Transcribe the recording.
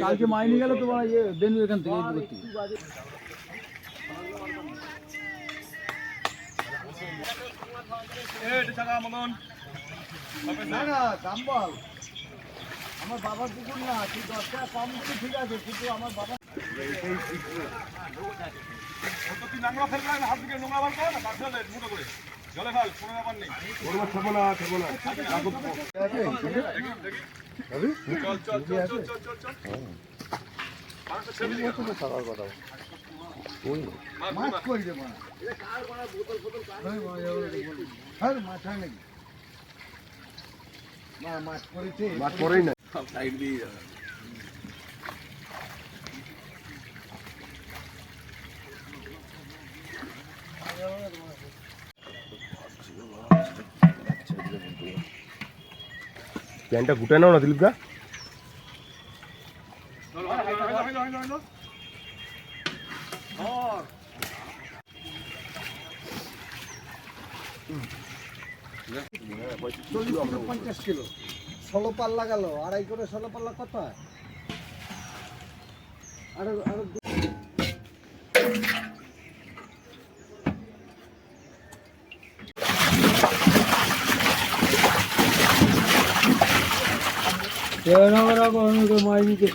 কালকে মাইনে গেল তোমার ইয়ে বেনু এখান থেকে আমার বাবার পুকুর না, তুই 10 টাকা কম দিলে ঠিক আছে, কিন্তু আমার বাবা মাছ কই দেবো না, মাছ হয় নাকি? মাছ করেছে, মাছ করেই না, সাইড দিয়ে যাবে। প্যান্টটা গুটে নাও না দিলীপ দা। কিলো 50 কিলো 16 পাল্লা গেল, আড়াই করে 16 পাল্লা কত হয়? আরো মাইনিকে